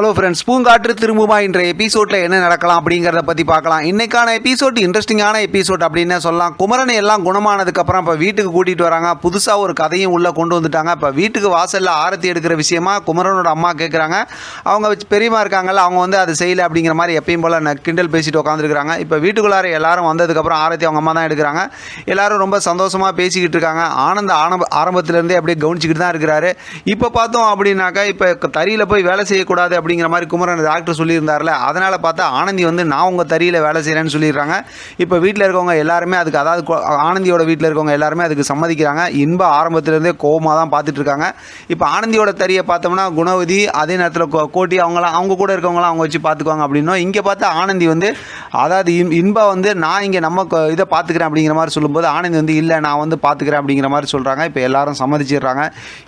Hello friends, பூங்காற்று திரும்புமா என்ற எபிசோடில் என்ன நடக்கலாம் அப்படிங்கிறத பற்றி பார்க்கலாம். இன்றைக்கான எபிசோட் இன்ட்ரெஸ்டிங்கான எபிசோட் அப்படின்னு சொல்லலாம். குமரனை எல்லாம் குணமானதுக்கப்புறம் இப்போ வீட்டுக்கு கூட்டிகிட்டு வராங்க. புதுசாக ஒரு கதையும் உள்ளே கொண்டு வந்துட்டாங்க. இப்போ வீட்டுக்கு வாசலில் ஆரத்தி எடுக்கிற விஷயமா குமரனோட அம்மா கேட்குறாங்க. அவங்க பெரியமா இருக்காங்கல்ல, அவங்க வந்து அதை செய்யலை அப்படிங்கிற மாதிரி எப்பயும் போல் கிண்டல் பேசிட்டு உட்காந்துருக்காங்க. இப்போ வீட்டுக்குள்ளார எல்லாரும் வந்ததுக்கப்புறம் ஆரத்தி அவங்க அம்மா தான் எடுக்கிறாங்க. எல்லாரும் ரொம்ப சந்தோஷமாக பேசிக்கிட்டு இருக்காங்க. ஆரம்பத்திலேருந்தே அப்படியே கவனிச்சிக்கிட்டு தான் இருக்கிறாரு. இப்போ பார்த்தோம் அப்படின்னாக்கா, இப்போ தறியில் போய் வேலை செய்யக்கூடாது அப்படிங்கிற மாதிரி குமரன் டாக்டர் சொல்லியிருந்தார்ல, அதனால் பார்த்தா ஆனந்தி வந்து நான் உங்கள் தறியில் வேலை செய்கிறேன்னு சொல்லிடுறாங்க. இப்போ வீட்டில் இருக்கவங்க எல்லாருமே அதுக்கு, அதாவது ஆனந்தியோட வீட்டில் இருக்கவங்க எல்லாருமே அதுக்கு சம்மதிக்கிறாங்க. இன்ப ஆரம்பத்திலேருந்தே கோபமாக தான் பார்த்துட்டு இருக்காங்க. இப்போ ஆனந்தியோட தறியை பார்த்தோம்னா குணவதி, அதே நேரத்தில் கோட்டி அவங்க கூட இருக்கவங்களாம் அவங்க வச்சு பார்த்துக்குவாங்க அப்படின்னும், இங்கே பார்த்தா ஆனந்தி வந்து, அதாவது இன்பா வந்து நான் இங்கே நம்ம இதை பார்த்துக்கிறேன் அப்படிங்கிற மாதிரி சொல்லும்போது ஆனந்தி வந்து இல்லை நான் வந்து பார்த்துக்கிறேன் அப்படிங்கிற மாதிரி சொல்கிறாங்க. இப்போ எல்லாரும் சம்மதிச்சிடுறாங்க.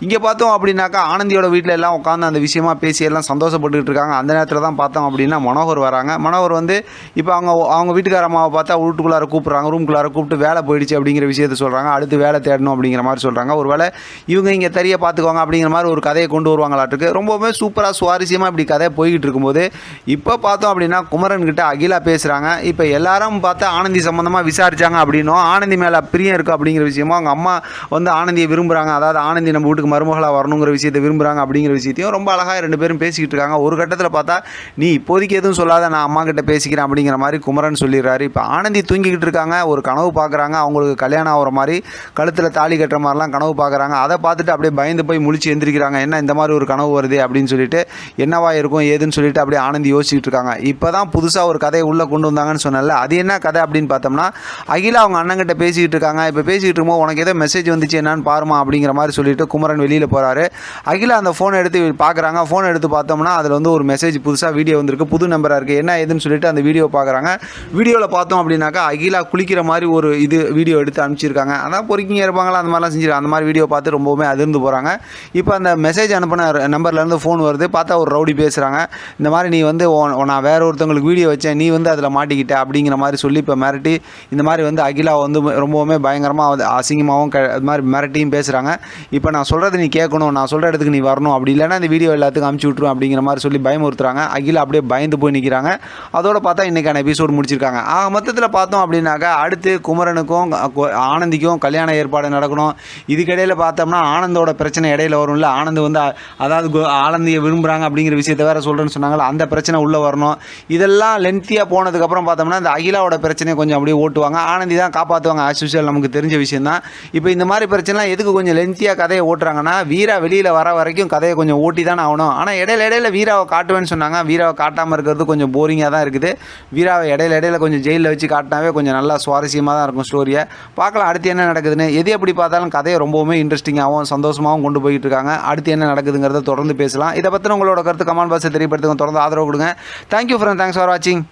இங்கே பார்த்தோம் அப்படின்னாக்கா ஆனந்தியோட வீட்டில் எல்லாம் உட்காந்து அந்த விஷயமா பேசி எல்லாம் சந்தோஷப்பட்டுக்கிட்டு இருக்காங்க. அந்த நேரத்தில் தான் பார்த்தோம் அப்படின்னா மனோகர் வராங்க. மனோகர் வந்து இப்போ அவங்க வீட்டுக்கார அம்மாவை பார்த்தா வீட்டுக்குள்ளார கூப்பிட்றாங்க. ரூம்குள்ளார கூப்பிட்டு வேலை போயிடுச்சு அப்படிங்கிற விஷயத்தை சொல்கிறாங்க. அடுத்து வேலை தேடணும் அப்படிங்கிற மாதிரி சொல்கிறாங்க. ஒரு வேளை இவங்க இங்கே தறியை பார்த்துக்குவாங்க அப்படிங்கிற மாதிரி ஒரு கதையை கொண்டு வருவாங்களாட்டுருக்கு. ரொம்பவுமே சூப்பராக சுவாரஸ்யமாக இப்படி கதையை போய்கிட்டு இருக்கும்போது இப்போ பார்த்தோம் அப்படின்னா குமரன்கிட்ட அகிலா பேசுகிறாங்க. இப்போ எல்லாரும் பார்த்தா ஆனந்தி சம்மந்தமாக விசாரித்தாங்க அப்படின்னும், ஆனந்தி மேலே பிரியம் இருக்குது அப்படிங்கிற விஷயமும், அவங்க அம்மா வந்து ஆனந்தியை விரும்புகிறாங்க, அதாவது ஆனந்தி நம்ம வீட்டுக்கு மருமகளாக வரணுங்கிற விஷயத்தை விரும்புகிறாங்க அப்படிங்கிற விஷயத்தையும் ரொம்ப அழகாக ரெண்டு பேரும் பேசிக்கிட்டு இருக்காங்க. ஒரு கட்டத்தில் பார்த்தா நீ இப்போதைக்கு எதுவும் சொல்லாத, நான் அம்மா கிட்ட பேசிக்கிறேன் அப்படிங்கிற மாதிரி குமரன் சொல்லிடுறாரு. இப்போ ஆனந்தி தூங்கிக்கிட்டு இருக்காங்க. ஒரு கனவு பார்க்குறாங்க. அவங்களுக்கு கல்யாணம் ஆகிற மாதிரி, கழுத்தில் தாலி கட்டுற மாதிரிலாம் கனவு பார்க்குறாங்க. அதை பார்த்துட்டு அப்படியே பயந்து போய் முழிச்சு எந்திரிக்கிறாங்க. என்ன இந்த மாதிரி ஒரு கனவு வருது அப்படின்னு சொல்லிட்டு, என்னவா இருக்கும் ஏதுன்னு சொல்லிட்டு அப்படியே ஆனந்தி யோசிச்சுட்டு இருக்காங்க. இப்போ தான் புதுசாக ஒரு கதையை உள்ளே கொண்டு வந்தாங்கன்னு சொன்னால, அது என்ன கதை அப்படின்னு பார்த்தோம்னா, அகிலா அவங்க அண்ணங்கிட்ட பேசிக்கிட்டு இருக்காங்க. இப்போ பேசிக்கிட்டு இருக்கும்போது உனக்கு ஏதோ மெசேஜ் வந்துச்சு என்னன்னு பாருமா அப்படிங்கிற மாதிரி சொல்லிட்டு குமரன் வெளியில் போகிறாரு. அகிலா அந்த ஃபோனை எடுத்து பார்க்குறாங்க. ஃபோனை எடுத்து பார்த்தோம்னா அதில் வந்து ஒரு மெசேஜ் புதுசாக வீடியோ வந்திருக்கு, புது நம்பராக இருக்குது. என்ன ஏதுன்னு சொல்லிட்டு அந்த வீடியோ பார்க்குறாங்க. வீடியோவில் பார்த்தோம் அப்படின்னாக்கா அகிலா குளிக்கிற மாதிரி ஒரு வீடியோ எடுத்து அனுப்பிச்சிருக்காங்க. அதான் பொறுக்கிங்க இருப்பாங்களா அந்த மாதிரிலாம் செஞ்சுருக்காங்க. அந்த மாதிரி வீடியோ பார்த்து ரொம்பவுமே அதிர்ந்து போகிறாங்க. இப்போ அந்த மெசேஜ் அனுப்பின நம்பர்லேருந்து ஃபோன் வருது. பார்த்தா ஒரு ரவுடி பேசுகிறாங்க. இந்த மாதிரி நீ வந்து நான் வேற ஒருத்தவங்களுக்கு வீடியோ வச்சேன், நீ வந்து அதில் மாட்டிக்கிட்ட அப்படிங்கிற மாதிரி சொல்லி இப்போ மிரட்டி, இந்த மாதிரி வந்து அகிலா வந்து ரொம்பவுமே பயங்கரமாக அசிங்கமாகவும் அது மாதிரி மிரட்டியும் பேசுகிறாங்க. இப்போ நான் சொல்கிறது நீ கேட்கணும், நான் சொல்கிற இடத்துக்கு நீ வரணும், அப்படி இல்லைன்னா இந்த வீடியோ எல்லாத்துக்கும் அனுப்பிச்சி விட்ருவோம் அப்படிங்கிற மாதிரி சொல்லி பயமுறுத்துறாங்க. அகிலா அப்படியே பயந்து போய் நிற்கிறாங்க. அதோட பார்த்தா இன்றைக்கான எபிசோடு முடிச்சிருக்காங்க. மொத்தத்தில் பார்த்தோம் அப்படின்னாக்கா அடுத்து குமரனுக்கும் ஆனந்திக்கும் கல்யாண ஏற்பாடு நடக்கணும். இதுக்கிடையில் பார்த்தோம்னா ஆனந்தோட பிரச்சனை இடையில வரும்ல. ஆனந்த் வந்து அதாவது ஆனந்தியை விரும்புகிறாங்க அப்படிங்கிற விஷயத்தை வேறு சொல்கிறேன்னு சொன்னாங்களா, அந்த பிரச்சனை உள்ளே வரணும். இதெல்லாம் லென்த்தியாக போனதுக்கப்புறம் பார்த்தோம்னா இந்த அகிலாவோட பிரச்சனையை கொஞ்சம் அப்படியே ஓட்டுவாங்க. ஆனந்தி தான் காப்பாற்றுவாங்க. ஆஸ் யூஷுவல் நமக்கு தெரிஞ்ச விஷயம் தான். இப்போ இந்த மாதிரி பிரச்சனைலாம் எதுக்கு கொஞ்சம் லென்த்தியாக கதையை ஓட்டுறாங்கன்னா, வீரா வெளியில் வர வரைக்கும் கதையை கொஞ்சம் ஓட்டி தானே ஆகணும். ஆனால் இடையில வீராவை காட்டுவேன்னு சொன்னாங்க. வீராவை காட்டாமல் இருக்கிறது கொஞ்சம் போரிங்காக தான் இருக்குது. வீராவை இடையில கொஞ்சம் ஜெயிலில் வச்சு காட்டினாவே கொஞ்சம் நல்லா சுவாரஸ்யமாக தான் இருக்கும் ஸ்டோரியை. பார்க்கலாம் அடுத்து என்ன நடக்குதுன்னு. எது எப்படி பார்த்தாலும் கதையை ரொம்பவுமே இன்ட்ரெஸ்டிங்காகவும் சந்தோஷமாகவும் கொண்டு போயிட்டு இருக்காங்க. அடுத்து என்ன நடக்குதுங்கிறத தொடர்ந்து பேசலாம். இதை பற்றி உங்களோட கருத்து கமெண்ட் பாக்ஸில் தெரியப்படுத்துங்க. தொடர்ந்து ஆதரவு கொடுங்க. தேங்க்யூ ஃப்ரெண்ட், தேங்க்ஸ் ஃபார் வாட்சிங்.